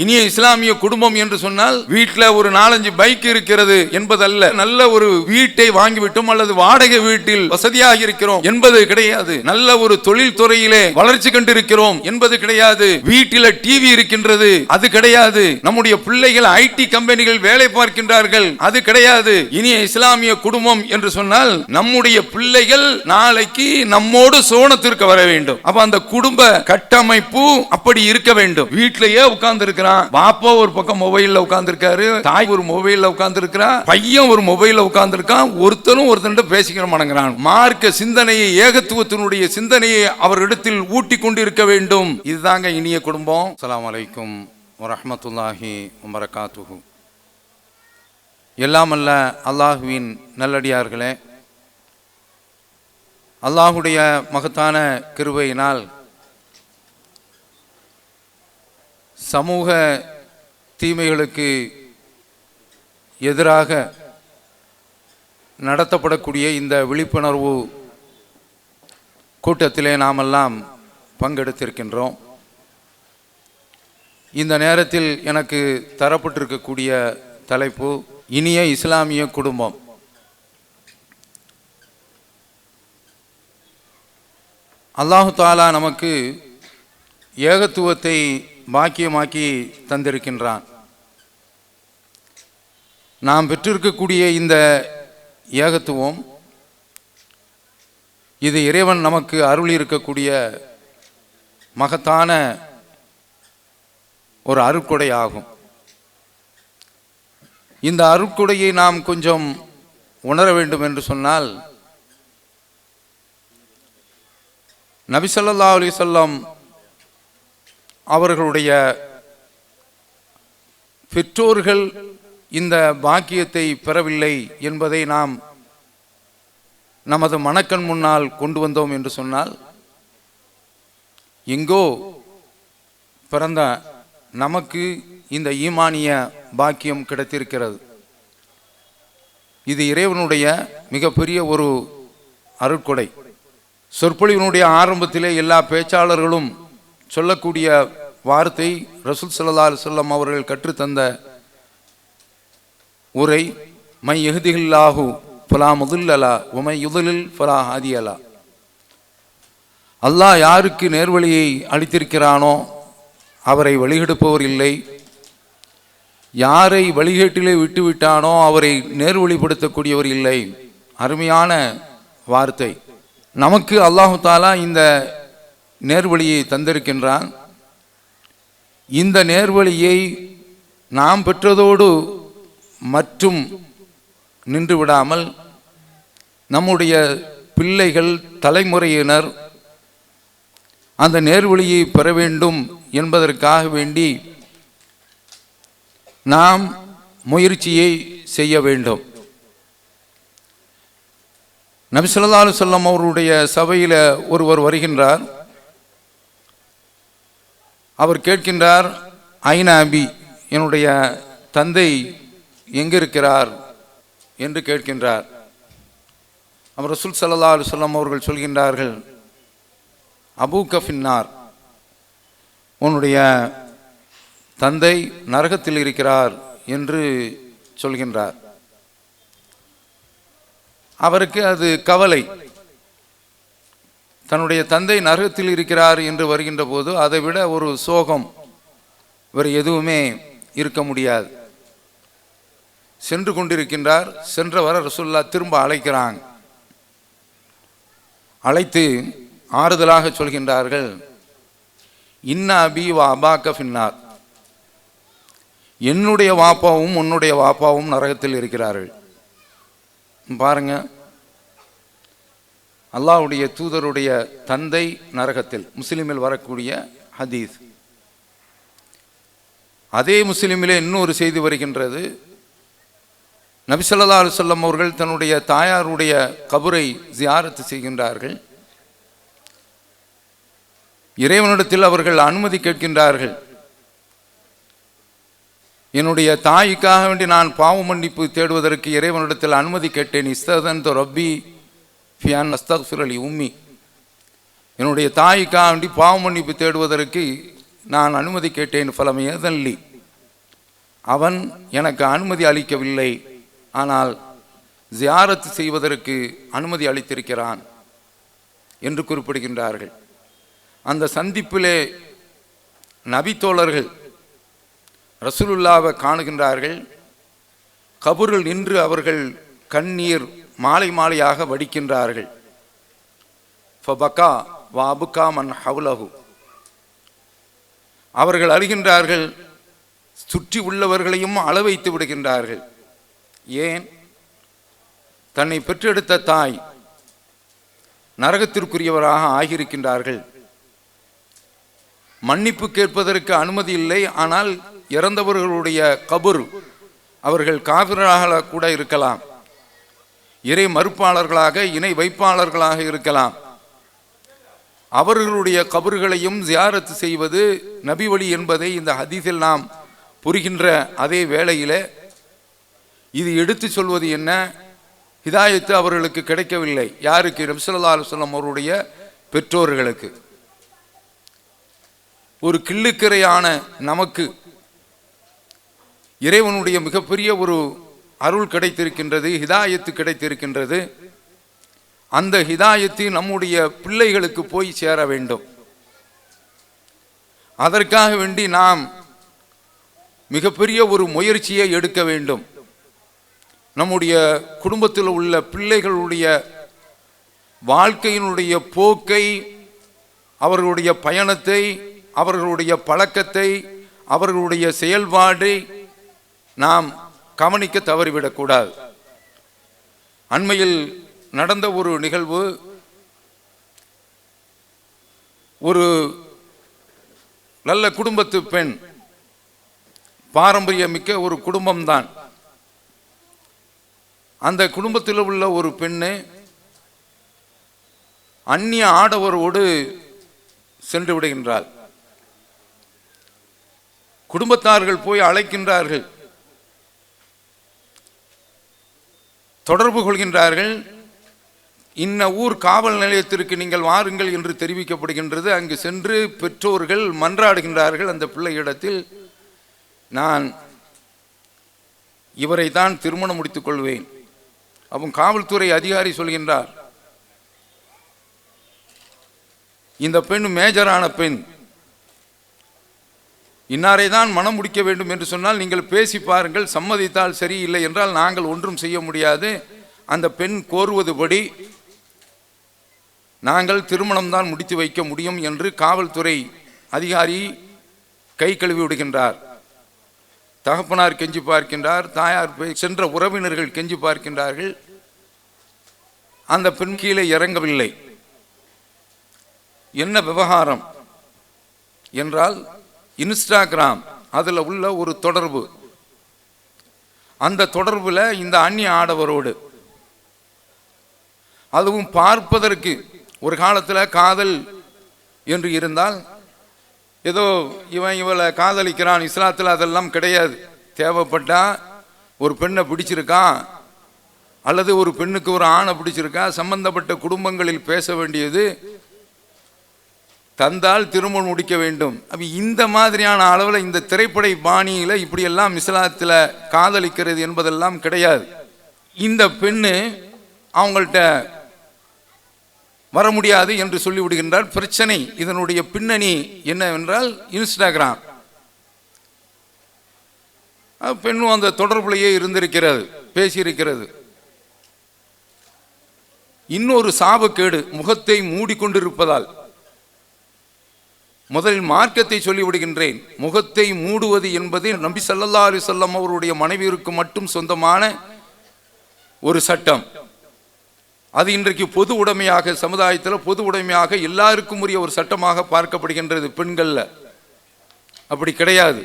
இனிய இஸ்லாமிய குடும்பம் என்று சொன்னால் வீட்டில் ஒரு 4-5 பைக் இருக்கிறது என்பதல்ல. நல்ல ஒரு வீட்டை வாங்கிவிட்டோம் அல்லது வாடகை வீட்டில் வசதியாக இருக்கிறோம் என்பது கிடையாது. நல்ல ஒரு தொழில் துறையிலே வளர்ச்சி கண்டிருக்கிறோம் என்பது கிடையாது. வீட்டில் டிவி இருக்கின்றது அது கிடையாது. நம்முடைய பிள்ளைகள் ஐடி கம்பெனிகள் வேலை பார்க்கின்றார்கள் அது கிடையாது. இனிய இஸ்லாமிய குடும்பம் என்று சொன்னால் நம்முடைய பிள்ளைகள் நாளைக்கு நம்மோடு சோனத்திற்கு வர வேண்டும். அப்ப அந்த குடும்ப கட்டமைப்பு அப்படி இருக்க வேண்டும். வீட்டிலேயே உட்கார்ந்து இருக்கிற பாப்பா ஒரு பக்கம் மொபைல்ல உட்கார்ந்து இருக்காரு, தாய் ஒரு மொபைல்ல உட்கார்ந்து இருக்கிறா, பையன் ஒரு மொபைல்ல உட்கார்ந்து இருக்கான், ஒருத்தரும் ஒருத்தன் பேசிக்கிற மாட்டேங்கிறான். மார்க்க சிந்தனையை, ஏகத்துவத்தினுடைய சிந்தனையை அவரிடத்தில் ஊட்டி கொண்டு இருக்க வேண்டும். இதுதாங்க இனிய குடும்பம். அஸ்ஸலாமு அலைக்கும் வரஹ்மத்துல்லாஹி வபரகாத்துஹு. எல்லாம் அல்ல அல்லாஹுவின் நல்லடியார்களே, அல்லாஹுடைய மகத்தான கிருபையினால் சமூக தீமைகளுக்கு எதிராக நடத்தப்படக்கூடிய இந்த விழிப்புணர்வு கூட்டத்திலே நாமெல்லாம் பங்கெடுத்திருக்கின்றோம். இந்த நேரத்தில் எனக்கு தரப்பட்டிருக்கக்கூடிய தலைப்பு இனிய இஸ்லாமிய குடும்பம். அல்லாஹு தஆலா நமக்கு ஏகத்துவத்தை பாக்கியமாக்கி தந்திருக்கின்றான். நாம் பெற்றிருக்கக்கூடிய இந்த ஏகத்துவம், இது இறைவன் நமக்கு அருள் இருக்கக்கூடிய மகத்தான ஒரு அருட்கொடை ஆகும். இந்த அருட்கொடையை நாம் கொஞ்சம் உணர வேண்டும் என்று சொன்னால், நபி ஸல்லல்லாஹு அலைஹி வஸல்லம் அவர்களுடைய பெற்றோர்கள் இந்த பாக்கியத்தை பெறவில்லை என்பதை நாம் நமது மனக்கண் முன்னால் கொண்டு வந்தோம் என்று சொன்னால், எங்கோ பிறந்த நமக்கு இந்த ஈமானிய பாக்கியம் கிடைத்திருக்கிறது. இது இறைவனுடைய மிகப்பெரிய ஒரு அருட்கொடை. சொற்பொழிவினுடைய ஆரம்பத்திலே எல்லா பேச்சாளர்களும் சொல்லக்கூடிய வார்த்தை ரசூல் ஸல்லல்லாஹு அலைஹி வஸல்லம் அவர்கள் கற்றுத்தந்த உரை, மை யஹ்திஹில்லாஹு ஃபலா முதில்ல லஹு வ மை யுதிலில் ஃபலா ஹாதிய லஹு. அல்லாஹ் யாருக்கு நேர்வழியை அளித்திருக்கிறானோ அவரை வழிகெடுப்பவர் இல்லை, யாரை வழிகேட்டிலே விட்டுவிட்டானோ அவரை நேர்வழிப்படுத்தக்கூடியவர் இல்லை. அருமையான வார்த்தை. நமக்கு அல்லாஹு தஆலா இந்த நேர்வழியை தந்திருக்கின்றான். இந்த நேர்வழியை நாம் பெற்றதோடு மற்றும் நின்று விடாமல் நம்முடைய பிள்ளைகள், தலைமுறையினர் அந்த நேர்வழியை பெற வேண்டும் என்பதற்காக வேண்டி நாம் முயற்சியை செய்ய வேண்டும். நபி ஸல்லல்லாஹு அலைஹி வஸல்லம் அவருடைய சபையில் ஒருவர் வருகின்றார். அவர் கேட்கின்றார், ஐன அபி, என்னுடைய தந்தை எங்கிருக்கிறார் என்று கேட்கின்றார். அவர் ரசூல் ஸல்லல்லாஹு அலைஹி வஸல்லம் அவர்கள் சொல்கின்றார்கள், அபூக ஃபின்னார், உன்னுடைய தந்தை நரகத்தில் இருக்கிறார் என்று சொல்கின்றார். அவருக்கு அது கவலை. தன்னுடைய தந்தை நரகத்தில் இருக்கிறார் என்று வருகின்ற போது அதை விட ஒரு சோகம் வேறு எதுவுமே இருக்க முடியாது. சென்று கொண்டிருக்கின்றார். சென்ற வர ரசூலுல்லாஹ் திரும்ப அழைக்கிறாங்க. அழைத்து ஆறுதலாக சொல்கின்றார்கள், இன்ன அபி வ அபாக ஃபின்னார், என்னுடைய வாப்பாவும் உன்னுடைய வாப்பாவும் நரகத்தில் இருக்கிறார்கள். பாருங்க, அல்லாஹ்வுடைய தூதருடைய தந்தை நரகத்தில். முஸ்லிமில் வரக்கூடிய ஹதீஸ். அதே முஸ்லிமிலே இன்னொரு செய்தி வருகின்றது. நபி ஸல்லல்லாஹு அலைஹி வஸல்லம் அவர்கள் தன்னுடைய தாயாருடைய கபரை ஜியாரத்து செய்கின்றார்கள். இறைவனிடத்தில் அவர்கள் அனுமதி கேட்கின்றார்கள். என்னுடைய தாய்க்காக வேண்டி நான் பாவ மன்னிப்பு தேடுவதற்கு இறைவனிடத்தில் அனுமதி கேட்டேன். இஸ்ததன்து ரப்பி ஃபியான் அஸ்தக்ஃபிர் லி உம்மி, என்னுடைய தாய்க்காக வேண்டி பாவ மன்னிப்பு தேடுவதற்கு நான் அனுமதி கேட்டேன். ஃபலம் ஏதல்லி, அவன் எனக்கு அனுமதி அளிக்கவில்லை, ஆனால் ஜியாரத் செய்வதற்கு அனுமதி அளித்திருக்கிறான் என்று குறிப்பிடுகின்றார்கள். அந்த சந்திப்பிலே நபி தோழர்கள் ரசூலுல்லாவை காணுகின்றார்கள். கபூரில் நின்று அவர்கள் கண்ணீர் மாலை மாலையாக வடிக்கின்றார்கள். ஃபபகா வஅபுகா மன் ஹவ்லஹு, அவர்கள் அழுகின்றார்கள், சுற்றி உள்ளவர்களையும் அள வைத்து விடுகின்றார்கள். ஏன்? தன்னை பெற்றெடுத்த தாய் நரகத்திற்குரியவராக ஆகியிருக்கின்றார்கள். மன்னிப்பு கேட்பதற்கு அனுமதி இல்லை. ஆனால் இறந்தவர்களுடைய கபூர், அவர்கள் காபிராக கூட இருக்கலாம், இறை மறுப்பாளர்களாக இணை வைப்பாளர்களாக இருக்கலாம். அவர்களுடைய கபர்களையும் ஜியாரத் செய்வது நபி வழி என்பதை இந்த ஹதீஸில் நாம் புரிகின்ற அதே வேளையில் இது எடுத்து சொல்வது என்ன? ஹிதாயத்து அவர்களுக்கு கிடைக்கவில்லை. யாருக்கு? நபி ஸல்லல்லாஹு அலைஹி வஸல்லம் அவருடைய பெற்றோர்களுக்கு. ஒரு கிள்ளுக்கிறையான நமக்கு இறைவனுடைய மிகப்பெரிய ஒரு அருள் கிடைத்திருக்கின்றது, ஹிதாயத்து கிடைத்திருக்கின்றது. அந்த ஹிதாயத்து நம்முடைய பிள்ளைகளுக்கு போய் சேர வேண்டும். அதற்காக வேண்டி நாம் மிகப்பெரிய ஒரு முயற்சியை எடுக்க வேண்டும். நம்முடைய குடும்பத்தில் உள்ள பிள்ளைகளுடைய வாழ்க்கையினுடைய போக்கை, அவர்களுடைய பயணத்தை, அவர்களுடைய பழக்கத்தை, அவர்களுடைய செயல்பாடை நாம் கவனிக்க தவறிவிடக்கூடாது. அண்மையில் நடந்த ஒரு நிகழ்வு, ஒரு நல்ல குடும்பத்து பெண், பாரம்பரியமிக்க ஒரு குடும்பம்தான். அந்த குடும்பத்தில் உள்ள ஒரு பெண்ணு அந்நிய ஆடவரோடு சென்று விடுகின்றாள். குடும்பத்தார்கள் போய் அழைக்கின்றார்கள், தொடர்பு கொள்கின்றார்கள். இன்ன ஊர் காவல் நிலையத்திற்கு நீங்கள் வாருங்கள் என்று தெரிவிக்கப்படுகின்றது. அங்கு சென்று பெற்றோர்கள் மன்றாடுகின்றார்கள் அந்த பிள்ளையிடத்தில், நான் இவரை தான் திருமணம் முடித்துக் கொள்வேன். அப்போ காவல்துறை அதிகாரி சொல்கின்றார், இந்த பெண் மேஜரான பெண், இன்னாரை தான் மனம் முடிக்க வேண்டும் என்று சொன்னால் நீங்கள் பேசி பாருங்கள், சம்மதித்தால் சரி, இல்லை என்றால் நாங்கள் ஒன்றும் செய்ய முடியாது. அந்த பெண் கோருவதுபடி நாங்கள் திருமணம் தான் முடித்து வைக்க முடியும் என்று காவல்துறை அதிகாரி கை கழுவி விடுகின்றார். தகப்பனார் கெஞ்சி பார்க்கின்றார், தாயார் சென்ற உறவினர்கள் கெஞ்சி பார்க்கின்றார்கள். அந்த பெண் கீழே இறங்கவில்லை. என்ன விவகாரம் என்றால், இன்ஸ்டாகிராம் அதில் உள்ள ஒரு தொடர்பு, அந்த தொடர்புல இந்த அந்நிய ஆடவரோடு, அதுவும் பார்ப்பதற்கு ஒரு காலத்தில் காதல் என்று இருந்தால் ஏதோ இவன் இவளை காதலிக்கிறான், இஸ்லாத்தில் அதெல்லாம் கிடையாது. தேவைப்பட்டா ஒரு பெண்ணை பிடிச்சிருக்கான் அல்லது ஒரு பெண்ணுக்கு ஒரு ஆணை பிடிச்சிருக்கா, சம்பந்தப்பட்ட குடும்பங்களில் பேச வேண்டியது, தந்தால் திருமணம் முடிக்க வேண்டும். அப்ப இந்த மாதிரியான அளவில் இந்த திரைப்பட பாணியில் இப்படியெல்லாம் இஸ்லாத்தில் காதலிக்கிறது என்பதெல்லாம் கிடையாது. இந்த பெண்ணு அவங்கள்ட்ட வர முடியாது என்று சொல்லிவிடுகின்றார். பிரச்சனை இதனுடைய பின்னணி என்னவென்றால் இன்ஸ்டாகிராம். பெண்ணும் அந்த தொடர்புலையே இருந்திருக்கிறது, பேசியிருக்கிறது. இன்னொரு சாபக்கேடு, முகத்தை மூடிக்கொண்டிருப்பதால். முதலில் மார்க்கத்தை சொல்லிவிடுகின்றேன். முகத்தை மூடுவது என்பது நபி ஸல்லல்லாஹு அலைஹி வஸல்லம் அவருடைய மனைவியருக்கு மட்டும் சொந்தமான ஒரு சட்டம். அது இன்றைக்கு பொது உடைமையாக, சமுதாயத்தில் பொது உடைமையாக எல்லாருக்கும் உரிய ஒரு சட்டமாக பார்க்கப்படுகின்றது. பெண்கள்ல அப்படி கிடையாது.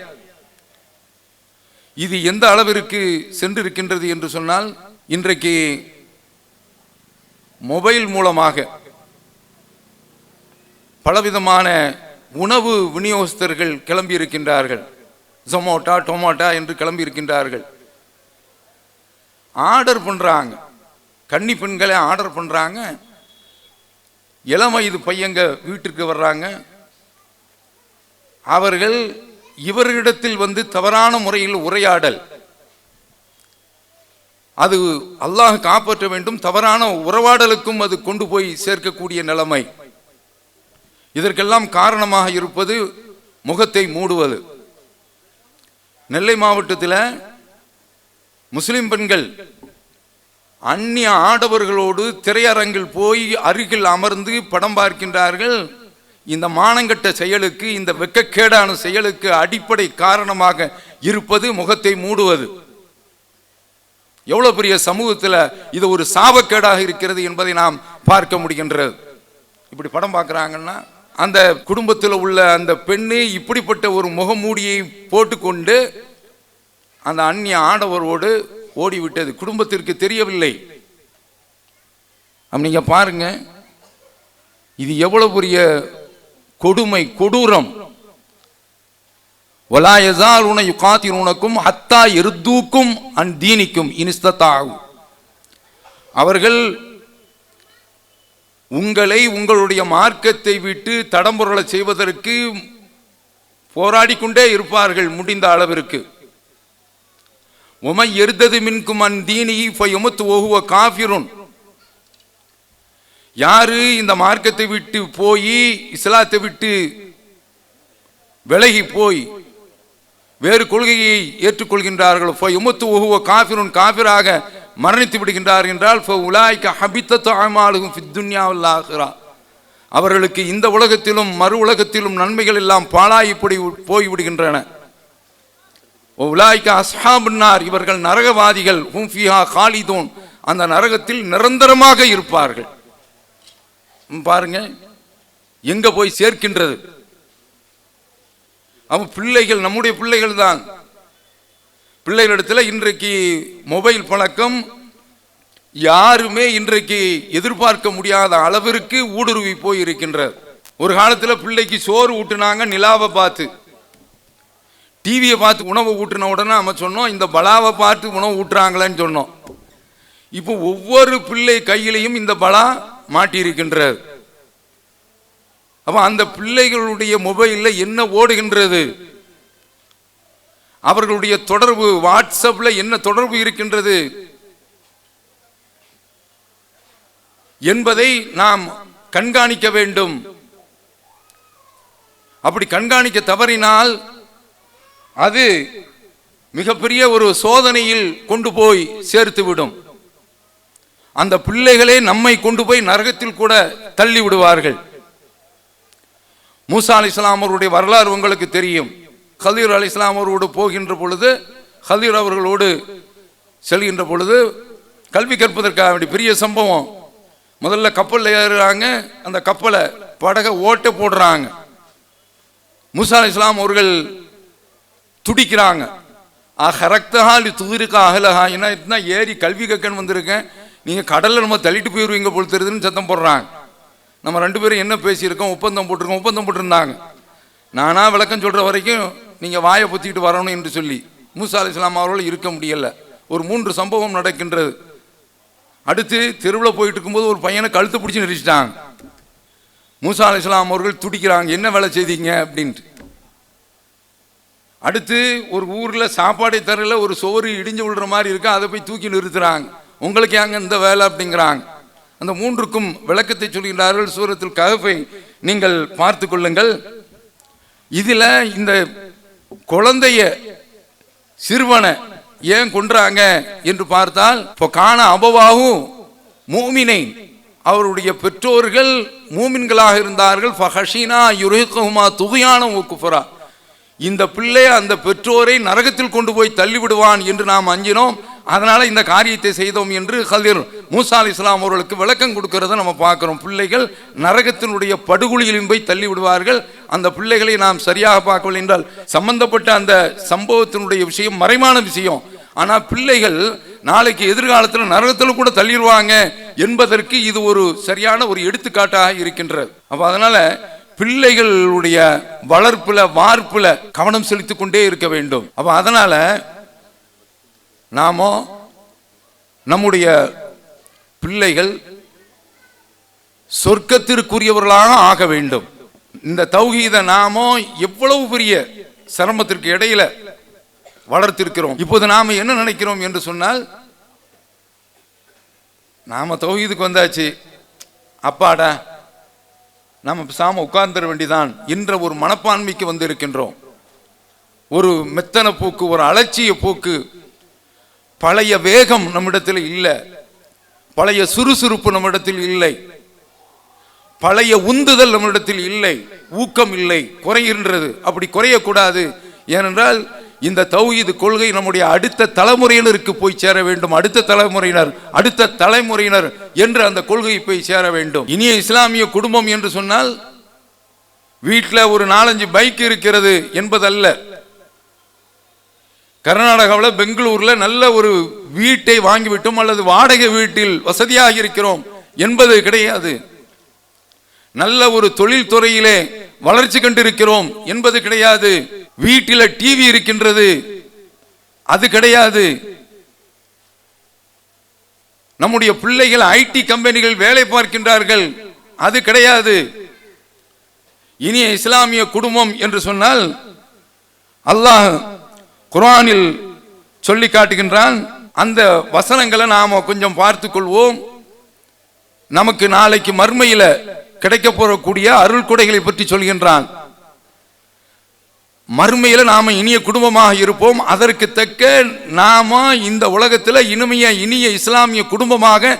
இது எந்த அளவிற்கு சென்றிருக்கின்றது என்று சொன்னால், இன்றைக்கு மொபைல் மூலமாக பலவிதமான உணவு விநியோகஸ்தர்கள் கிளம்பி இருக்கின்றார்கள். ஜொமோட்டா, டொமோட்டா என்று கிளம்பி இருக்கின்றார்கள். ஆர்டர் பண்றாங்க, கன்னி பெண்களை ஆர்டர் பண்றாங்க. இளம் வயது பையங்க வீட்டிற்கு வர்றாங்க. அவர்கள் இவர்களிடத்தில் வந்து தவறான முறையில் உரையாடல், அது அல்லாஹ் காப்பாற்ற வேண்டும். தவறான உறவாடலுக்கும் அது கொண்டு போய் சேர்க்கக்கூடிய நிலைமை. இதற்கெல்லாம் காரணமாக இருப்பது முகத்தை மூடுவது. நெல்லை மாவட்டத்தில் முஸ்லிம் பெண்கள் அந்நிய ஆடவர்களோடு திரையரங்கில் போய் அருகில் அமர்ந்து படம் பார்க்கின்றார்கள். இந்த மானங்கட்ட செயலுக்கு, இந்த வெட்கக்கேடான செயலுக்கு அடிப்படை காரணமாக இருப்பது முகத்தை மூடுவது. எவ்வளவு பெரிய சமூகத்தில் இது ஒரு சாபக்கேடாக இருக்கிறது என்பதை நாம் பார்க்க முடிகின்றது. இப்படி படம் பார்க்குறாங்கன்னா அந்த குடும்பத்தில் உள்ள அந்த பெண்ணு இப்படிப்பட்ட ஒரு முகமூடியை போட்டுக்கொண்டு அந்த அந்நிய ஆடவரோடு ஓடிவிட்டது. குடும்பத்திற்கு தெரியவில்லை. நீங்க பாருங்க, இது எவ்வளவு பெரிய கொடுமை, கொடூரம். வலா யஸாலுன யுகாத்திலூனக்கும் ஹத்தா யர்தூக்கும் அன் தீனிக்கும் இன் இஸ்ததாஉ. அவர்கள் உங்களை உங்களுடைய மார்க்கத்தை விட்டு தடம்புரள செய்வதற்கு போராடிக்கொண்டே இருப்பார்கள் முடிந்த அளவிற்கு. உமை எருதது மின்கும் அன் தீனிஹி ஃபயமுத் வஹுவ காஃபிருன். யாரு இந்த மார்க்கத்தை விட்டு போய் இஸ்லாத்தை விட்டு விலகி போய் வேறு கொள்கையை ஏற்றுக்கொள்கின்றார்கள், ஃபயமுத் வஹுவ காஃபிருன், காஃபிராக மரணித்து விடுகின்றார் என்றால் ஃபஉலாயிக ஹபித்தத் அமாலுஹும் ஃபித் துன்யா வல் ஆখিরা. அவர்களுக்கு இந்த உலகத்திலும் மறு உலகத்திலும் நன்மைகள் எல்லாம் பாழாய் போய்விடுகின்றன. உலாய்க அஸ்ஹாபுன் நார், இவர்கள் நரகவாதிகள். ஹும் ஃபீஹா காலிதூன், அந்த நரகத்தில் நிரந்தரமாக இருப்பார்கள். பாருங்க எங்க போய் சேர்க்கின்றது. அவன் பிள்ளைகள், நம்முடைய பிள்ளைகள் தான். பிள்ளைகளிடத்தில் இன்றைக்கு மொபைல் பழக்கம் யாருமே இன்றைக்கு எதிர்பார்க்க முடியாத அளவிற்கு ஊடுருவி போய் இருக்கின்றது. ஒரு காலத்தில் பிள்ளைக்கு சோறு ஊட்டுனாங்க நிலாவை பார்த்து, டிவியை பார்த்து உணவு ஊட்டின உடனே நம்ம சொன்னோம் இந்த பலாவை பார்த்து உணவு ஊட்டுறாங்களேன்னு சொன்னோம். இப்போ ஒவ்வொரு பிள்ளை கையிலையும் இந்த பலா மாட்டியிருக்கின்றது. அப்ப அந்த பிள்ளைகளுடைய மொபைலில் என்ன ஓடுகின்றது, அவர்களுடைய தொடர்பு வாட்ஸ்அப்ல என்ன தொடர்பு இருக்கின்றது என்பதை நாம் கண்காணிக்க வேண்டும். அப்படி கண்காணிக்க தவறினால் அது மிகப்பெரிய ஒரு சோதனையில் கொண்டு போய் சேர்த்துவிடும். அந்த பிள்ளைகளே நம்மை கொண்டு போய் நரகத்தில் கூட தள்ளி விடுவார்கள். மூசா அலைஹிஸ்ஸலாம் அவருடைய வரலாறு உங்களுக்கு தெரியும். கதீர் அலைஹிஸ்ஸலாம் அவரோடு போகின்ற பொழுது, கதீர் அவர்களோடு செல்கின்ற பொழுது கல்வி கற்பதற்காக வேண்டிய பெரிய சம்பவம். முதல்ல கப்பலில் ஏறுறாங்க, அந்த கப்பலை படகை ஓட்ட போடுறாங்க. மூசா அலைஹிஸ்ஸலாம் அவர்கள் துடிக்கிறாங்க. என்ன ஏறி கல்வி கற்கன்னு வந்திருக்கேன், நீங்க கடல்ல நம்ம தள்ளிட்டு போயிருவீங்க போல் தெரியுதுன்னு சத்தம் போடுறாங்க. நம்ம ரெண்டு பேரும் என்ன பேசியிருக்கோம், ஒப்பந்தம் போட்டிருந்தாங்க. நானா விளக்கம் சொல்ற வரைக்கும் நீங்க வாயை பொத்திக்கிட்டு வரணும் என்று சொல்லி மூசா அலைஹிஸ்ஸலாம் அவர்கள் இருக்க முடியல. ஒரு 3 சம்பவம் நடக்கின்றது. அடுத்து தெருவில் போயிட்டு இருக்கும்போது ஒரு பையனை கழுத்து பிடிச்சி நிறுத்திட்டாங்க. மூசா அலைஹிஸ்ஸலாம் அவர்கள் துடிக்கிறாங்க, என்ன வேலை செய்தீங்க அப்படின்ட்டு. அடுத்து ஒரு ஊர்ல சாப்பாடை தரல, ஒரு சோறு இடிஞ்சு விழுற மாதிரி இருக்கு, அதை போய் தூக்கி நிறுத்துறாங்க. உங்களுக்கு ஏங்க இந்த வேலை அப்படிங்கிறாங்க. அந்த 3க்கும் விளக்கத்தை சொல்கிறார்கள். சூரத்துல் கஹ்ஃபை நீங்கள் பார்த்து கொள்ளுங்கள். இதுல இந்த குழந்தைய சிறுவனை ஏன் கொன்றாங்க என்று பார்த்தால், இப்போ காண அபவாகும் மூமினை, அவருடைய பெற்றோர்கள் மூமின்களாக இருந்தார்கள். ஃபஹஷினா யுர்ஹிகுஹுமா துக்யானம் வ குஃப்ரா, இந்த பிள்ளை அந்த பெற்றோரை நரகத்தில் கொண்டு போய் தள்ளிவிடுவான் என்று நாம் அஞ்சினோம், அதனால இந்த காரியத்தை செய்தோம் என்று கதீர் மூசா அலைஹிஸ்ஸலாம் அவர்களுக்கு விளக்கம் கொடுக்கிறத நம்ம பார்க்கிறோம். பிள்ளைகள் நரகத்தினுடைய படுகொலியிலும் போய் தள்ளி விடுவார்கள். அந்த பிள்ளைகளை நாம் சரியாக பார்க்கவில்லை என்றால் சம்பந்தப்பட்ட அந்த சம்பவத்தினுடைய விஷயம் மறைமான விஷயம். ஆனா பிள்ளைகள் நாளைக்கு எதிர்காலத்தில் நரகத்தில் கூட தள்ளிடுவாங்க என்பதற்கு இது ஒரு சரியான ஒரு எடுத்துக்காட்டாக இருக்கின்றது. அப்ப அதனால பிள்ளைகளுடைய வளர்ப்புல வார்ப்புல கவனம் செலுத்திக் கொண்டே இருக்க வேண்டும். அப்ப அதனால நாம நம்முடைய பிள்ளைகள் சொர்க்கத்திற்குரியவர்களாக ஆக வேண்டும். இந்த தௌஹீத நாமோ எவ்வளவு பெரிய சிரமத்திற்கு இடையில வளர்த்திருக்கிறோம். இப்போது நாம என்ன நினைக்கிறோம் என்று சொன்னால், நாம தௌஹீதுக்கு வந்தாச்சு, அப்பாடா நாம பேசாம உட்கார்ந்துட வேண்டிதான் என்ற ஒரு மனப்பான்மைக்கு வந்து இருக்கின்றோம். ஒரு மெத்தன போக்கு, ஒரு அலட்சிய போக்கு, பழைய வேகம் நம்மிடத்தில் இல்லை, பழைய சுறுசுறுப்பு நம்மிடத்தில் இல்லை, பழைய உந்துதல் நம்மிடத்தில் இல்லை, ஊக்கம் இல்லை, குறைகின்றது. அப்படி குறையக்கூடாது. ஏனென்றால் இந்த தௌஹீது கொள்கை நம்முடைய அடுத்த தலைமுறையினருக்கு போய் சேர வேண்டும். அடுத்த தலைமுறையினர் என்று அந்த கொள்கை போய் சேர வேண்டும். இனிய இஸ்லாமிய குடும்பம் என்று சொன்னால் வீட்டில் ஒரு 4-5 பைக் இருக்கிறது என்பதல்ல. கர்நாடகாவில், பெங்களூரில் நல்ல ஒரு வீட்டை வாங்கிவிட்டோம் அல்லது வாடகை வீட்டில் வசதியாக இருக்கிறோம் என்பது கிடையாது. நல்ல ஒரு தொழில் துறையிலே வளர்ச்சி கண்டிருக்கிறோம் என்பது கிடையாது. வீட்டில் டிவி இருக்கின்றது அது கிடையாது. நம்முடைய பிள்ளைகள் ஐடி கம்பெனிகள் வேலை பார்க்கின்றார்கள் அது கிடையாது. இனிய இஸ்லாமிய குடும்பம் என்று சொன்னால் அல்லாஹ் குர்ஆனில் சொல்லி காட்டுகின்றான். அந்த வசனங்களை நாம கொஞ்சம் பார்த்துக் கொள்வோம். நமக்கு நாளைக்கு மர்மையில கிடைக்க போறக்கூடிய அருள் கொடைகளை பற்றி சொல்கின்றான். மர்மையில நாம இனிய குடும்பமாக இருப்போம். அதற்கு தக்க நாம இந்த உலகத்தில் இனிய இஸ்லாமிய குடும்பமாக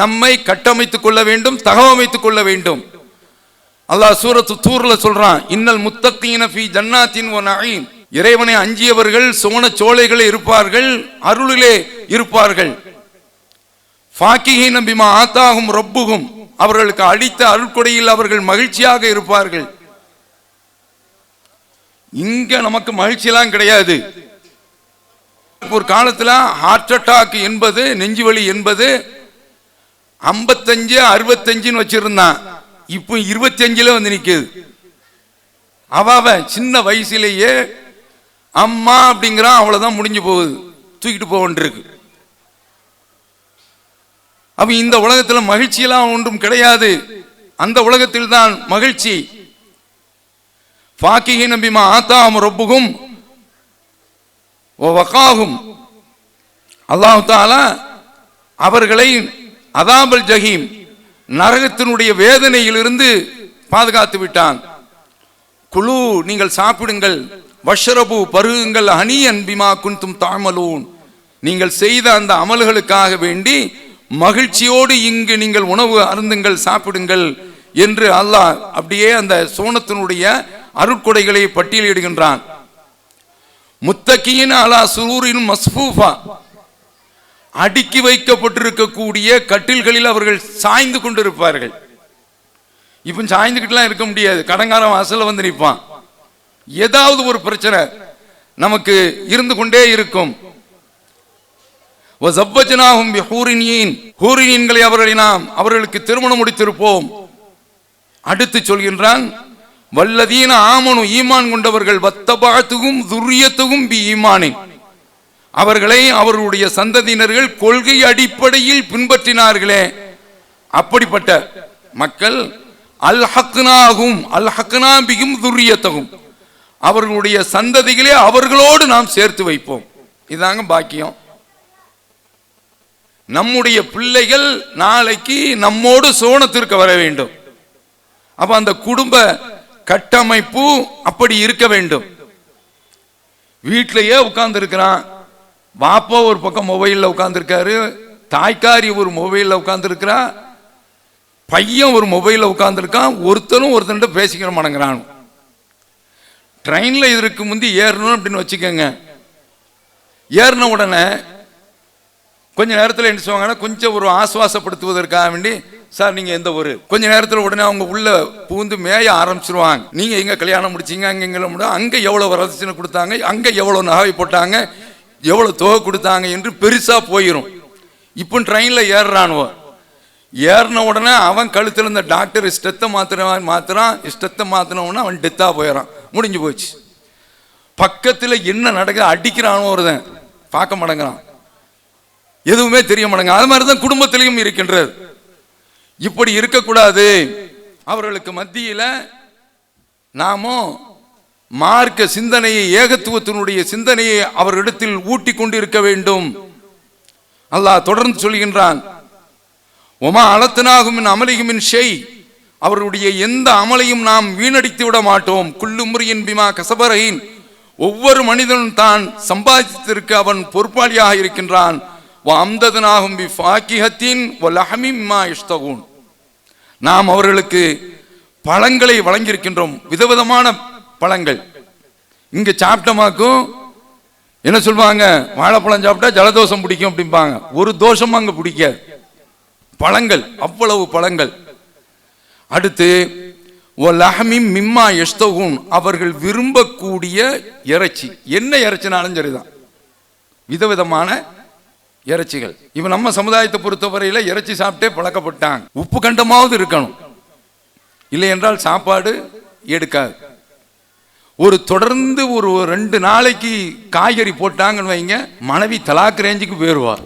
நம்மை கட்டமைத்துக் கொள்ள வேண்டும், தகவமைத்துக் கொள்ள வேண்டும். அல்லாஹ் சூரத்து தூர்ல சொல்றான், இன்னல் முத்தகீன ஃபீ ஜன்னாத்தின் வ நஈம், இறைவனை அஞ்சியவர்கள் சுவன சோலைகளே இருப்பார்கள், அருளிலே இருப்பார்கள். ஃபாக்கிஹீன பிமா ஆத்தாஹும் ரப்புஹும், அவர்களுக்கு அளித்த அருள்கொடையில் அவர்கள் மகிழ்ச்சியாக இருப்பார்கள். இங்க நமக்கு மகிழ்ச்சியெல்லாம் கிடையாது. ஒரு காலத்துல ஹார்ட் அட்டாக் என்பது, நெஞ்சுவலி என்பது 55 65 வச்சிருந்தான். இப்போ 25 வந்து நிக்குது. அவ சின்ன வயசுலேயே அம்மா அப்படிங்கிறான், அவ்வளவுதான், முடிஞ்சு போகுது, தூக்கிட்டு போவன்றிருக்கு. அப்ப இந்த உலகத்துல மகிழ்ச்சியெல்லாம் ஒன்றும் கிடையாது. அந்த உலகத்தில் தான் மகிழ்ச்சி. ஃபாக்கிஹீன பிமா ஆத்தாஹும் ரப்புஹும் வ வகாஹும், அல்லாஹ் தஆலா அவர்களை அதாபல் ஜஹீம், நரகத்தினுடைய வேதனையிலிருந்து பாதுகாத்து விட்டான். குலு, நீங்கள் சாப்பிடுங்கள், வஷ்ரபு, பருகுங்கள், ஹனியன் பிமா குன்தும் தஅமலூன், நீங்கள் செய்த அந்த அமல்களுக்காக வேண்டி மகிழ்ச்சியோடு இங்கு நீங்கள் உணவு அருந்துங்கள், சாப்பிடுங்கள் என்று அல்லாஹ் அப்படியே அந்த சோனத்தினுடைய அருட்கொடைகளை பட்டியலிடுகின்றான். முத்தகீன அலா சுரூரின் மஸ்ஃபூஃபா, அடுக்கி வைக்கப்பட்டிருக்கக்கூடிய கட்டில்களில் அவர்கள் சாய்ந்து கொண்டிருப்பார்கள். இப்ப சாய்ந்துக்கிட்டுலாம் இருக்க முடியாது, கடங்காரம் வாசல்ல வந்து நிற்பான். ஏதாவது ஒரு பிரச்சனை நமக்கு இருந்து கொண்டே இருக்கும். அவர்களுக்கு திருமணம் முடித்திருப்போம். அடுத்து சொல்கின்றான், வல்லதீன ஆமனு, ஈமான் கொண்டவர்கள், வத்தபாத்துகும் துர்ரியத்துகும் பி ஈமானின், அவர்களை அவர்களுடைய சந்ததியினர்கள் கொள்கை அடிப்படையில் பின்பற்றினார்களே, அப்படிப்பட்ட மக்கள் அல் ஹக்னாகும் அல் ஹக்னா பிகும் துர்ரியத்தகும், அவர்களுடைய சந்ததிகளே அவர்களோடு நாம் சேர்த்து வைப்போம். இதாங்க பாக்கியம். நம்முடைய பிள்ளைகள் நாளைக்கு நம்மோடு சோனத்திற்கு வர வேண்டும். அப்ப அந்த குடும்ப கட்டமைப்பு அப்படி இருக்க வேண்டும். வீட்டிலேயே உட்கார்ந்து இருக்கிறான், பாப்பா ஒரு பக்கம் மொபைல்ல உட்கார்ந்து இருக்காரு, தாய்க்காரி ஒரு மொபைல்ல உட்கார்ந்து இருக்கிறா, பையன் ஒரு மொபைல்ல உட்கார்ந்து இருக்கான், ஒருத்தன்ட்ட பேசிக்கிற மாட்டேங்கிறான். ட்ரெயின்ல இதற்கு முந்தி ஏறணும் அப்படின்னு வச்சுக்கோங்க. ஏறின உடனே கொஞ்ச நேரத்தில் என்ன சொல்லுவாங்கன்னா, கொஞ்சம் ஒரு ஆசுவாசப்படுத்துவதற்காக வேண்டி, சார் நீங்க எந்த ஊரு, கொஞ்ச நேரத்தில் உடனே அவங்க உள்ள பூந்து மேய ஆரம்பிச்சிருவாங்க. நீங்க எங்க கல்யாணம் முடிச்சீங்க, அங்க எவ்வளவு வரதட்சணை கொடுத்தாங்க, அங்க எவ்வளவு நகை போட்டாங்க, எவ்வளவு தொகை கொடுத்தாங்க என்று பெருசா போயிரும். இப்போ ட்ரெயின்ல ஏறுறானுவோ, ஏறின உடனே அவன் கழுத்துல இந்த டாக்டர் இஷ்டத்தை மாத்துறான், இஷ்டத்தை மாத்தினவன அவன் டெத்தா போயிடறான், முடிஞ்சு போச்சு. பக்கத்தில் என்ன நடக்குது, அடிக்கிறானோ ஒருதன், பார்க்க மாட்டேங்கிறான், எதுவுமே தெரிய மாட்டேங்க. அது மாதிரிதான் குடும்பத்திலையும் இருக்கின்றது. இப்படி இருக்கக்கூடாது. அவர்களுக்கு மத்தியில நாமோ மார்க்க சிந்தனையை, ஏகத்துவத்தினுடைய சிந்தனையை அவரிடத்தில் ஊட்டி கொண்டிருக்க வேண்டும். அல்லாஹ் தொடர்ந்து சொல்கின்றான், ஒமா அலத்தனாகும் அமலிகுமின் ஷெய், அவருடைய எந்த அமலையும் நாம் வீணடித்து விட மாட்டோம். குல்லு முறியின் பிமா கசபரையின், ஒவ்வொரு மனிதனும் தான் சம்பாதித்திருக்க அவன் பொறுப்பாளியாக இருக்கின்றான். அம்ததனாகும் பி ஃபாக்கிஹத்தின் வலஹமி மிமா யஷ்தகூன், நாம் அவர்களுக்கு பழங்களை வழங்கியிருக்கின்றோம், விதவிதமான பழங்கள். இங்க சாப்பிட்டமாக்கும் என்ன சொல்லுவாங்க, வாழைப்பழம் சாப்பிட்டா ஜலதோஷம் பிடிக்கும் அப்படிம்பாங்க. ஒரு தோஷமும் அங்க பிடிக்காது, பழங்கள், அவ்வளவு பழங்கள். அடுத்து மிம்மா யஷ்தகூன், அவர்கள் விரும்பக்கூடிய இறைச்சி, என்ன இறைச்சினாலும் சரிதான், விதவிதமான இறைச்சிகள். இவன் நம்ம சமுதாயத்தை பொறுத்தவரையில இறைச்சி சாப்பிட்டே பழக்கப்பட்டாங்க. உப்பு கண்டமாவது இருக்கணும், இல்லை என்றால் சாப்பாடு எடுக்காது. ஒரு தொடர்ந்து ஒரு 2 நாளைக்கு காய்கறி போட்டாங்கன்னு வைங்க, மனைவி தலாக் ரேஞ்சுக்கு போயிடுவார்.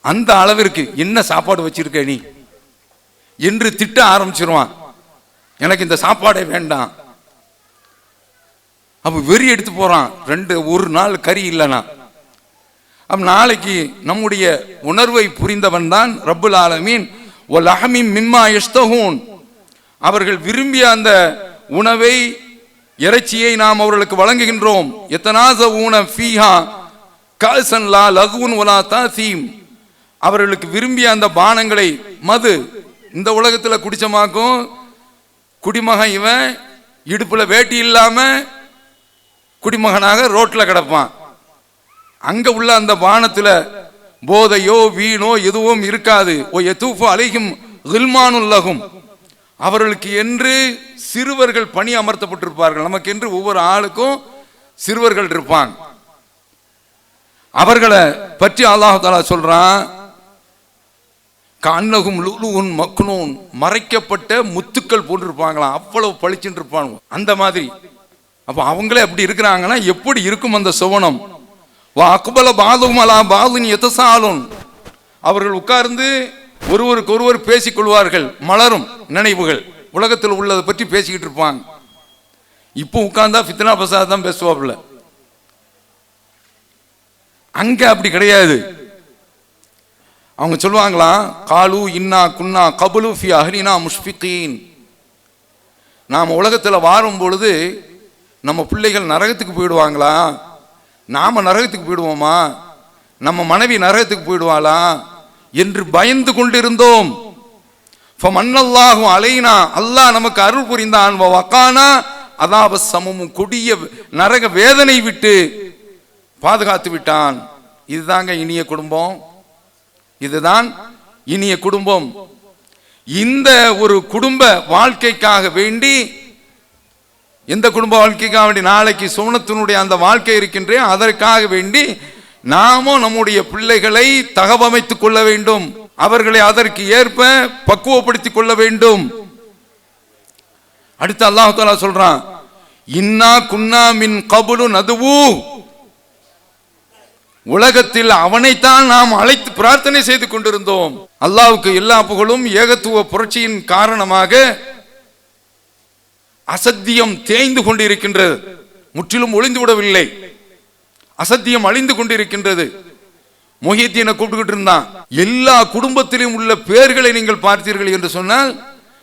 அந்த அளவிற்கு என்ன சாப்பாடு வச்சிருக்க நீ என்று திட்ட ஆரம்பிச்சிருவான். எனக்கு இந்த சாப்பாடே வேண்டாம். அப்ப வெறி எடுத்து போறான். ஒரு நாள் கறி இல்லைனா. அப்ப நாளைக்கு நம்முடைய உணர்வை புரிந்தவன் தான் ரப்புல் ஆலமீன். வலஹமி மிம்மா யஷ்தகூன், அவர்கள் விரும்பிய அந்த உணவை, இறைச்சியை நாம் அவர்களுக்கு வழங்குகின்றோம். யத்தனாஸஊன ஃபீஹா கஅஸன் லா லகுன் வலா தஸீம், அவர்களுக்கு விரும்பிய அந்த பானங்களை, மது, இந்த உலகத்துல குடிச்சமாக்கும் குடிமகன் இவன் இடுப்புல வேட்டி இல்லாம குடிமகனாக ரோட்ல கிடப்பான். அங்க உள்ள அந்த பானத்துல போதையோ வீணோ எதுவும் இருக்காது. ஓ யதூஃபு அலைஹிம் கில்மானுல் லஹும், அவர்களுக்கு என்று சிறுவர்கள் பணி அமர்த்தப்பட்டிருப்பார்கள். நமக்கு என்று ஒவ்வொரு ஆளுக்கும் சிறுவர்கள் இருப்பாங்க. அவர்களை பற்றி அல்லாஹ் தஆலா சொல்றான், கஅன்னஹும் லுலுஉன் மக்னூன், மறைக்கப்பட்ட முத்துக்கள் போன்றிருப்பாங்களாம், அவ்வளவு பளிச்சுன்னு இருப்பாங்க அந்த மாதிரி. அப்ப அவங்களே அப்படி இருக்கிறாங்கன்னா எப்படி இருக்கும் அந்த சுவனம். வா அக்பல பாதுஹும் அலா பாதுன் யதசாலுன், அவர்கள் உட்கார்ந்து ஒருவருக்கு ஒருவர் பேசிக் கொள்வார்கள். மலரும் நினைவுகள், உலகத்தில் உள்ளதை பற்றி பேசிக்கிட்டு இருப்பாங்க. இப்போ உட்கார்ந்தா ஃபித்னா பசாத் தான் பேசுவாப்புல. அங்க அப்படி கிடையாது. அவங்க சொல்லுவாங்களாம், காலு இன்னா குன்னா கபுலு ஃபி அஹ்லினா முஷ்ஃபிகீன், நாம் உலகத்தில் வாரும் பொழுது நம்ம பிள்ளைகள் நரகத்துக்கு போயிடுவாங்களா, நாம நரகத்துக்கு போயிடுவோமா, நம்ம மனைவி நரகத்துக்கு போயிடுவாளா என்று பயந்து கொண்டிருந்தோம். ஃபமன்னல்லாஹு அலைனா, அல்லாஹ் நமக்கு அருள் புரிந்தான். வகானா அதாப சமமும், கொடிய நரக வேதனை விட்டு பாதுகாத்து விட்டான். இதுதாங்க இனிய குடும்பம், இதுதான் இனிய குடும்பம். இந்த ஒரு குடும்ப வாழ்க்கைக்காக வேண்டி, எந்த குடும்ப வாழ்க்கைக்காக வேண்டி, நாளைக்கு சுவனத்தினுடைய அந்த வாழ்க்கை இருக்கின்றே, அதற்காக வேண்டி நாமும் நம்முடைய பிள்ளைகளை தகவமைத்துக் கொள்ள வேண்டும். அவர்களை அதற்கு ஏற்ப பக்குவப்படுத்திக் கொள்ள வேண்டும். அடுத்து அல்லாஹ் தஆலா சொல்றான், இன்னா குன்னா மின் கபுலு நதுவு, உலகத்தில் அவனைத்தான் நாம் அழைத்து பிரார்த்தனை செய்து கொண்டிருந்தோம். அல்லாஹ்வுக்கு எல்லா புகழும். ஏகத்துவ புரட்சியின் காரணமாக அசத்தியம் தேய்ந்து கொண்டிருக்கின்றது, முற்றிலும் ஒளிந்து விடவில்லை. அசத்தியம் அழிந்து கொண்டிருக்கின்றது. மொஹிதீனை கூப்பிட்டுக்கிட்டு இருந்தான். எல்லா குடும்பத்திலும் உள்ள பேர்களை நீங்கள் பார்த்தீர்கள் என்று சொன்னால்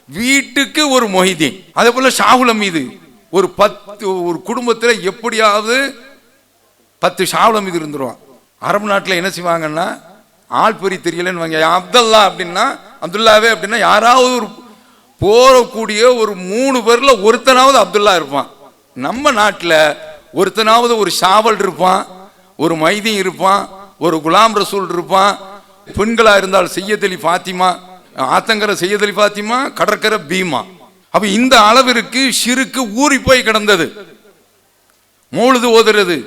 வீட்டுக்கு ஒரு மொஹிதீன், அதே போல ஷாவுல் மீது ஒரு 10, ஒரு குடும்பத்தில் எப்படியாவது 10 ஷாவுல் மீது இருந்துருவான். அரபு நாட்டில் என்ன செய்வாங்கன்னா, ஆள் பெரிய தெரியலன்னு வாங்க, அப்துல்லா அப்படின்னா, அப்துல்லாவே அப்படின்னா, யாராவது ஒரு போறக்கூடிய ஒரு 3 பேர்ல ஒருத்தனாவது அப்துல்லா இருப்பான். நம்ம நாட்டில் ஒருத்தனாவது ஒரு ஷாவல் இருப்பான், ஒரு மைதீன் இருப்பான், ஒரு குலாம் ரசூல் இருப்பான். பெண்களா இருந்தால் செய்யத் அலி ஃபாத்திமா, ஆத்தங்கரை செய்யத் அலி ஃபாத்திமா, கடற்கரை பீமா. அப்ப இந்த அளவிற்கு ஷிருக்கு ஊறி போய் கிடந்தது. மௌலிது ஓதுறது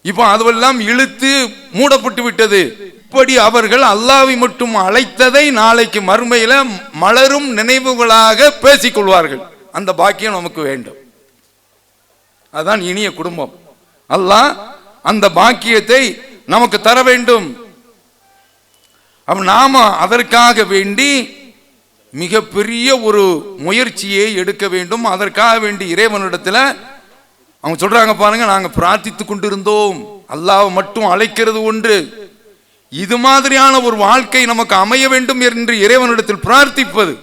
இப்போ அதுவெல்லாம் இழுத்து மூடப்பட்டு விட்டது. இப்படி அவர்கள் அல்லாஹ்வை மட்டும் அழைத்ததை நாளைக்கு மறுமையில மலரும் நினைவுகளாக பேசிக்கொள்வார்கள். அந்த பாக்கியம் நமக்கு வேண்டும். அதுதான் இனிய குடும்பம். அல்லாஹ் அந்த பாக்கியத்தை நமக்கு தர வேண்டும். அப்ப நாம அதற்காக வேண்டி மிகப்பெரிய ஒரு முயற்சியை எடுக்க வேண்டும். அதற்காக வேண்டி இறைவனிடத்தில் அவங்க சொல்றாங்க பாருங்க, நாங்க பிரார்த்தித்து கொண்டிருந்தோம், அல்லாஹ் மட்டும் அழைக்கிறது ஒன்று, இது மாதிரியான ஒரு வாழ்க்கை நமக்கு அமைய வேண்டும் என்று இறைவனிடத்தில் பிரார்த்திப்பது.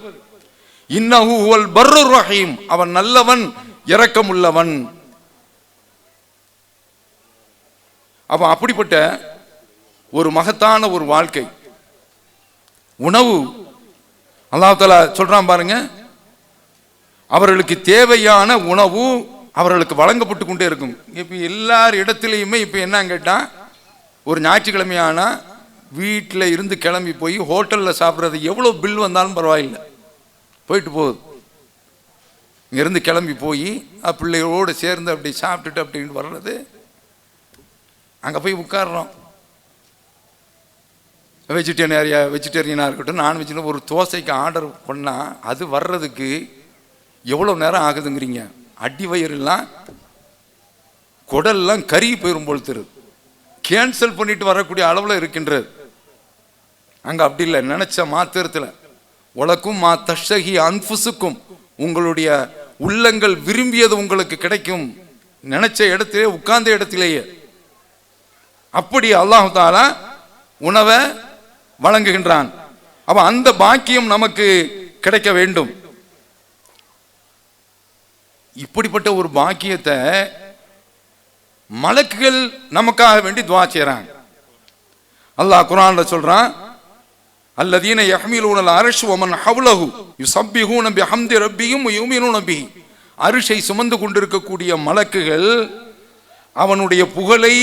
இன்னஹு ஹுவல் பர்ருர் ரஹீம், அவன் நல்லவன், இரக்கமுள்ளவன். அப்ப அப்படிப்பட்ட ஒரு மகத்தான ஒரு வாழ்க்கை. உணவு அல்லாஹ் தஆலா சொல்றான் பாருங்க, அவர்களுக்கு தேவையான உணவு அவர்களுக்கு வழங்கப்பட்டு கொண்டே இருக்கும். இப்ப எல்லார் இடத்திலையுமே இப்ப என்ன கேட்டா, ஒரு ஞாயிற்றுக்கிழமையானா வீட்டில் இருந்து கிளம்பி போய் ஹோட்டலில் சாப்பிட்றது எவ்வளோ பில் வந்தாலும் பரவாயில்லை, போயிட்டு போகுது. இங்கேருந்து கிளம்பி போய் பிள்ளைகளோடு சேர்ந்து அப்படி சாப்பிட்டுட்டு அப்படின்னு வர்றது, அங்கே போய் உட்காடுறோம். வெஜிடேரியனாக இருக்கட்டும், நான்வெஜ்னு ஒரு தோசைக்கு ஆர்டர் பண்ணால் அது வர்றதுக்கு எவ்வளோ நேரம் ஆகுதுங்கிறீங்க. அடி வயிறுலாம் குடல்லாம் கருகி போயிடும் போல் தெரியுது. கேன்சல் பண்ணிட்டு வரக்கூடிய அளவில் இருக்கின்றது. அங்கே அப்படி இல்லை, நினைச்ச மாத்திரத்தில் உலக்கும் மா தஷகி அன்புசுக்கும், உங்களுடைய உள்ளங்கள் விரும்பியது உங்களுக்கு கிடைக்கும், நினைச்ச இடத்திலே உட்கார்ந்த இடத்திலேயே. அப்படி அல்லாஹ் தஆலா உணவை வழங்குகின்றான். அப்ப அந்த பாக்கியம் நமக்கு கிடைக்க வேண்டும். இப்படிப்பட்ட ஒரு பாக்கியத்தை மலக்குகள் நமக்காக வேண்டி துஆ செய்றாங்க. அல்லாஹ் குர்ஆன்ல சொல்றான், அல்லதீன யஹ்மிலூனல் அர்ஷ் வமன் ஹவ்லஹு யுஸப்பிஹூன பிஹம்தி ரப்பிஹிம் வயுமினூன பிஹி. அர்ஷை சுமந்து கொண்டிருக்கக்கூடிய மலக்குகள் அவனுடைய புகழை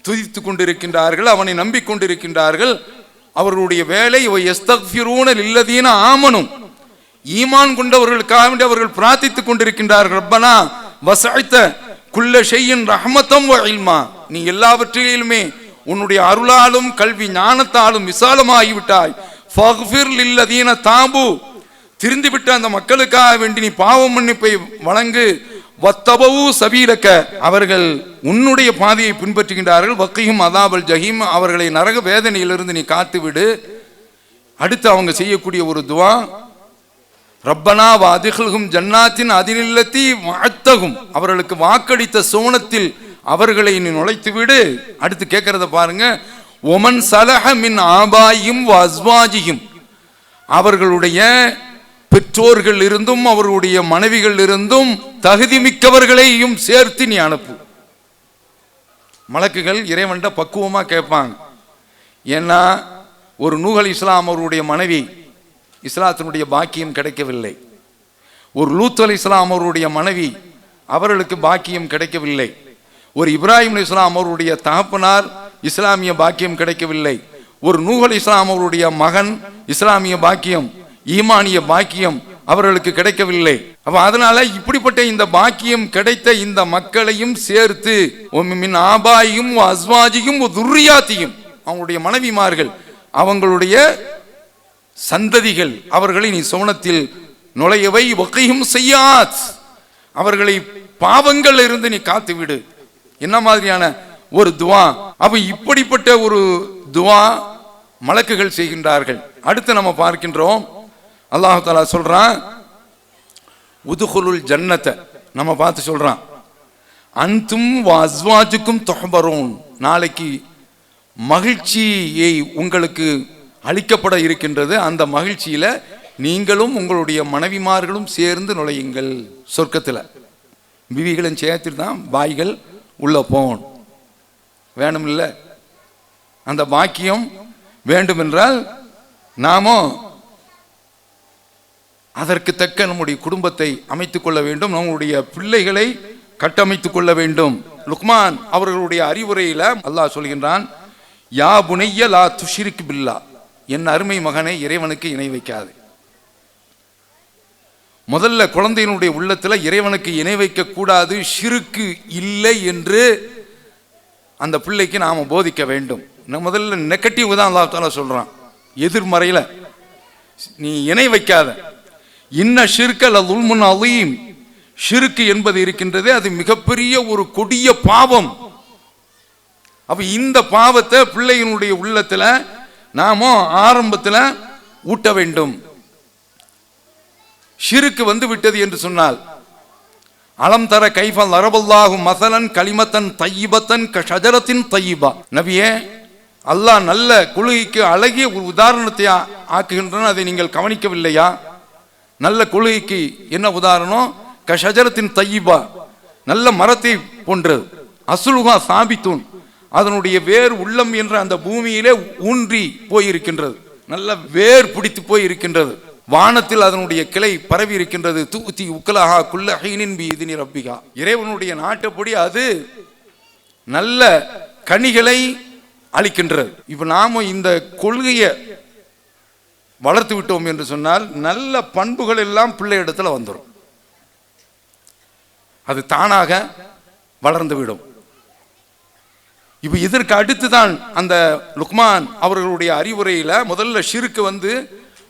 துதித்து கொண்டிருக்கின்றார்கள், அவனை நம்பிக்கொண்டிருக்கின்றார்கள். அவர்களுடைய வேலை யஸ்தக்ஃபிரூன லில்லதீன ஆமனு, ஈமான் கொண்டவர்களுக்காக வேண்டி அவர்கள் பிரார்த்தித்துக் கொண்டிருக்கின்றார்கள். ரப்பனா வஸஅத குல்ல ஷைஇன் ரஹ்மத்தம் வ இல்மா, நீ எல்லாவற்றிலுமே உன்னுடைய அருளாலும் கல்வி ஞானத்தாலும் விசாலமாகிவிட்டாய். ஃபக்ஃபிர் லில்லதீன தாபு, திருந்திவிட்ட அந்த மக்களுக்காக வேண்டி நீ பாவ மன்னிப்பை வழங்கு. வத்தபவு சபீலக்க, அவர்கள் உன்னுடைய பாதையை பின்பற்றுகின்றார்கள். வக்கியும் அதாபல் ஜஹீம், அவர்களை நரக வேதனையிலிருந்து நீ காத்துவிடு. அடுத்து அவங்க செய்யக்கூடிய ஒரு துவா, ரப்பனா வாதிஹும் ஜன்னாத்தின் அதினில்லத்தி வஅத்தகும், அவர்களுக்கு வாக்களித்த சோனத்தில் அவர்களை நீ நுழைத்து விடு. அடுத்து கேட்கறத பாருங்க, ஒமன் சலஹ மின் ஆபாயும் வஸ்வாஜியும், அவர்களுடைய பெற்றோர்கள் இருந்தும் அவர்களுடைய மனைவிகள் இருந்தும் தகுதி மிக்கவர்களையும் சேர்த்து நீ அனுப்பு. மலக்குகள் இறைவன்ட பக்குவமா கேட்பாங்க. ஏன்னா ஒரு நூஹ் அலைஹிஸ்ஸலாம் அவருடைய மனைவி இஸ்லாத்தினுடைய பாக்கியம் கிடைக்கவில்லை. ஒரு லூத் அலைஹிஸ்ஸலாம் அவருடைய மனைவி, அவர்களுக்கு பாக்கியம் கிடைக்கவில்லை. ஒரு இப்ராஹிம் அலைஹிஸ்ஸலாம் அவருடைய தகப்பனார் இஸ்லாமிய பாக்கியம் கிடைக்கவில்லை. ஒரு நூஹ் அலைஹிஸ்ஸலாம் அவருடைய மகன் இஸ்லாமிய பாக்கியம், ஈமானிய பாக்கியம் அவர்களுக்கு கிடைக்கவில்லை. அப்ப அதனால இப்படிப்பட்ட இந்த பாக்கியம் கிடைத்த இந்த மக்களையும் சேர்த்து மின் ஆபாயும் அஸ்வாஜியும் துர்ரியாத்தியும், அவங்களுடைய மனைவிமார்கள், அவங்களுடைய சந்ததிகள், அவர்களை நீ சோனத்தில் நுழையவை. வகையும் செய்யாத், அவர்களை பாவங்கள் இருந்து நீ காத்துவிடு. என்ன மாதிரியான ஒரு துவா! அப்ப இப்படிப்பட்ட ஒரு துவா மலக்குகள் செய்கின்றார்கள். அடுத்து நம்ம பார்க்கின்றோம், அல்லாஹ் தஆலா சொல்றான், உதுகுலுல் ஜன்னத, நம்ம பார்த்து சொல்றான், அன்தும் வஅஸ்வாஜுக்கும் துஹ்பரூன், நாளைக்கு மகிழ்ச்சியை உங்களுக்கு அளிக்கப்பட இருக்கின்றது. அந்த மகிழ்ச்சியில நீங்களும் உங்களுடைய மனைவிமார்களும் சேர்ந்து நுழையுங்கள் சொர்க்கத்தில். பிவிகளும் சேர்த்துட்டு தான் பாய்கள் உள்ள போகணும். வேணும் இல்லை, அந்த பாக்கியம் வேண்டும் என்றால் நாமும் அதற்கு தக்க நம்முடைய குடும்பத்தை அமைத்துக் கொள்ள வேண்டும், நம்முடைய பிள்ளைகளை கட்டமைத்துக் கொள்ள வேண்டும். லுக்மான் அவர்களுடைய அறிவுரையில அல்லாஹ் சொல்கின்றான், யா புனைய லா துஷ்ரிக் பில்லா, என் அருமை மகனை இறைவனுக்கு இணை வைக்காது. முதல்ல குழந்தையினுடைய உள்ளத்துல இறைவனுக்கு இணை வைக்க கூடாது, ஷிருக்கு இல்லை என்று அந்த பிள்ளைக்கு நாம போதிக்க வேண்டும். முதல்ல நெகட்டிவ் தான் அல்லாஹ் தஆலா சொல்றான், எதிர்மறையில நீ இணை வைக்காத. இன்ன ஷிர்க லதுல்முன் அதீம், ஷிர்க் என்பது இருக்கின்றது, அது மிகப்பெரிய ஒரு கொடிய பாவம். அப்ப இந்த பாவத்தை பிள்ளையினுடைய உள்ளத்துல நாம ஆரம்பத்தில் ஊட்ட வேண்டும். ஷிருக்கு வந்து விட்டது என்று சொன்னால், அலம் தர கைஃபல் அரபல்லாஹு மசலன் கலிமத்தன் தையிபத்தன் கஷஜரத்தின் தையிபா. நபியே, அல்லாஹ் நல்ல கொள்கைக்கு அழகிய ஒரு உதாரணத்தை ஆக்குகின்றன, அதை நீங்கள் கவனிக்கவில்லையா? நல்ல கொள்கைக்கு என்ன உதாரணம்? கஷஜரத்தின் தையிபா, நல்ல மரத்தை போன்றது. அசுலுகா சாபித்தூன், அதனுடைய வேர் உள்ளம் என்ற அந்த பூமியிலே ஊன்றி போயிருக்கின்றது, நல்ல வேர் பிடித்து போய் இருக்கின்றது. வானத்தில் அதனுடைய கிளை பரவி இருக்கின்றது. தூத்தி உக்கலஹா குல்ல ஹீனின் பி இதினி ரப்பிகா, இறைவனுடைய நாட்டப்படி அது நல்ல கனிகளை அளிக்கின்றது. இப்ப நாம இந்த கொள்கையை வளர்த்து விட்டோம் என்று சொன்னால் நல்ல பண்புகள் எல்லாம் பிள்ளை இடத்துல வந்துடும், அது தானாக வளர்ந்து விடும். இப்ப இதற்கு அடுத்துதான் அந்த லுக்மான் அவர்களுடைய அறிவுரையில முதல்ல ஷிருக்கு வந்து,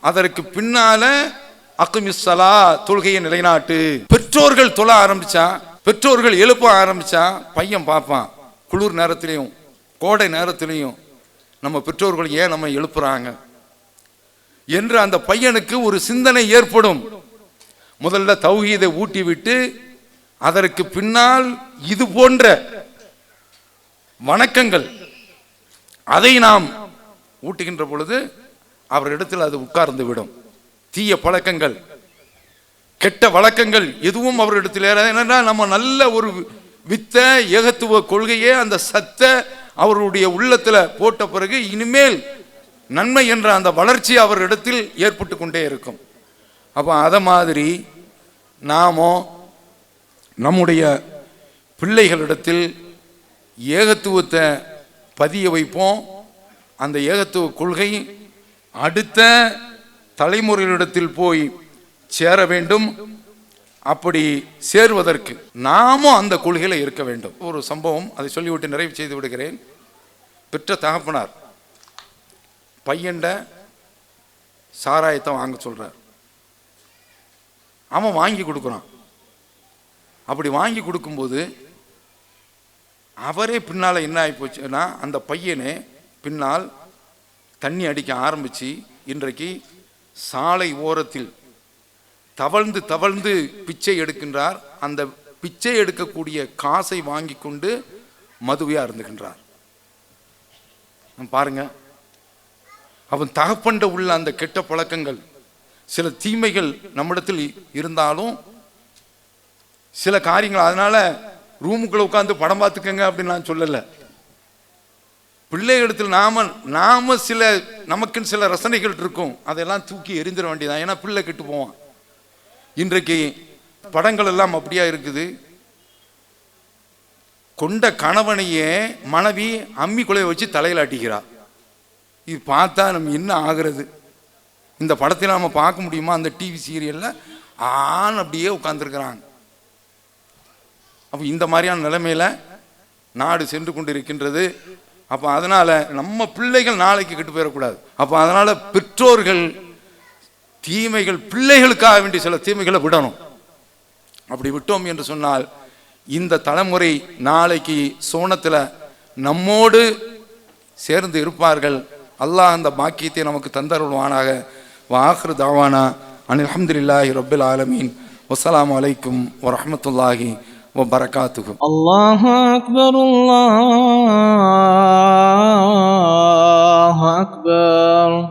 அதற்கு பின்னால அக்மிஸ்ஸலா, தொழுகையை நிலைநாட்டு. பெற்றோர்கள் தொழ ஆரம்பிச்சா, பெற்றோர்கள் எழுப்ப ஆரம்பிச்சா, பையன் பார்ப்பான் குளிர் நேரத்திலையும் கோடை நேரத்திலையும் நம்ம பெற்றோர்கள் ஏன் நம்ம எழுப்புறாங்க என்று அந்த பையனுக்கு ஒரு சிந்தனை ஏற்படும். முதல்ல தௌஹீதை ஊட்டி விட்டு அதற்கு பின்னால் இது போன்ற வணக்கங்கள் அதை நாம் ஊட்டுகின்ற பொழுது அவரிடத்தில் அது உட்கார்ந்து விடும். தீய பழக்கங்கள், கெட்ட வழக்கங்கள் எதுவும் அவரிடத்தில் ஏன்னா நம்ம நல்ல ஒரு வித்த ஏகத்துவ கொள்கையே அந்த சத்த அவருடைய உள்ளத்துல போட்ட பிறகு இனிமேல் நன்மை என்ற அந்த வளர்ச்சி அவரிடத்தில் ஏற்பட்டு கொண்டே இருக்கும். அப்போ அதை மாதிரி நாமோ நம்முடைய பிள்ளைகளிடத்தில் ஏகத்துவத்தை பதிய வைப்போம். அந்த ஏகத்துவ கொள்கை அடுத்த தலைமுறைகளிடத்தில் போய் சேர வேண்டும். அப்படி சேருவதற்கு நாமும் அந்த கொள்கையில் இருக்க வேண்டும். ஒரு சம்பவம், அதை சொல்லிவிட்டு நிறைவு செய்து விடுகிறேன். பெற்ற தகப்பனார் பையன்ட சாராயத்தை வாங்க சொல்றார். அவன் வாங்கி கொடுக்குறான். அப்படி வாங்கி கொடுக்கும்போது அவரே பின்னால் என்ன ஆகி போச்சுன்னா, அந்த பையனே பின்னால் தண்ணி அடிக்க ஆரம்பித்து இன்றைக்கு சாலை ஓரத்தில் தவழ்ந்து தவழ்ந்து பிச்சை எடுக்கின்றார். அந்த பிச்சை எடுக்கக்கூடிய காசை வாங்கி கொண்டு மதுவையா இருந்துகின்றார். பாருங்க, அவன் தகப்பண்ட உள்ள அந்த கெட்ட பழக்கங்கள், சில தீமைகள் நம்மிடத்தில் இருந்தாலும் சில காரியங்கள், அதனால ரூமுக்குள்ள உட்காந்து படம் பார்த்துக்கங்க அப்படின்னு நான் சொல்லலை. பிள்ளைகளிடத்தில் நாம சில நமக்குன்னு சில ரசனைகள் இருக்கும், அதெல்லாம் தூக்கி எரிந்திட வேண்டியதான். ஏன்னா பிள்ளை கெட்டு போவான். இன்றைக்கு படங்கள் எல்லாம் அப்படியா இருக்குது. கொண்ட கணவனையே மனைவி அம்மி குலைய வச்சு தலையில் அட்டிக்கிறா. இது பார்த்தா நம்ம என்ன ஆகிறது? இந்த படத்தில் நம்ம பார்க்க முடியுமா? அந்த டிவி சீரியல்ல ஆண் அப்படியே உட்கார்ந்துருக்கிறாங்க. அப்போ இந்த மாதிரியான நிலைமையில நாடு சென்று கொண்டு இருக்கின்றது. அப்போ அதனால நம்ம பிள்ளைகள் நாளைக்கு கெட்டு போயிடக்கூடாது. அப்போ அதனால பெற்றோர்கள் தீமைகள், பிள்ளைகளுக்காக வேண்டிய சில தீமைகளை விடணும். அப்படி விட்டோம் என்று சொன்னால் இந்த தலைமுறை நாளைக்கு சோனத்தில் நம்மோடு சேர்ந்து இருப்பார்கள். அல்லாஹ் அந்த பாக்கியத்தை நமக்கு தந்தருள்வானாக. வாஹிரு தாவானா அனில் ஹம்துலில்லாஹி ரப்பில் ஆலமீன். வஸ்ஸலாமு அலைக்கும் வரஹ்மத்துல்லாஹி வபரகாத்துஹு. அல்லாஹு அக்பர், அல்லாஹு அக்பர்.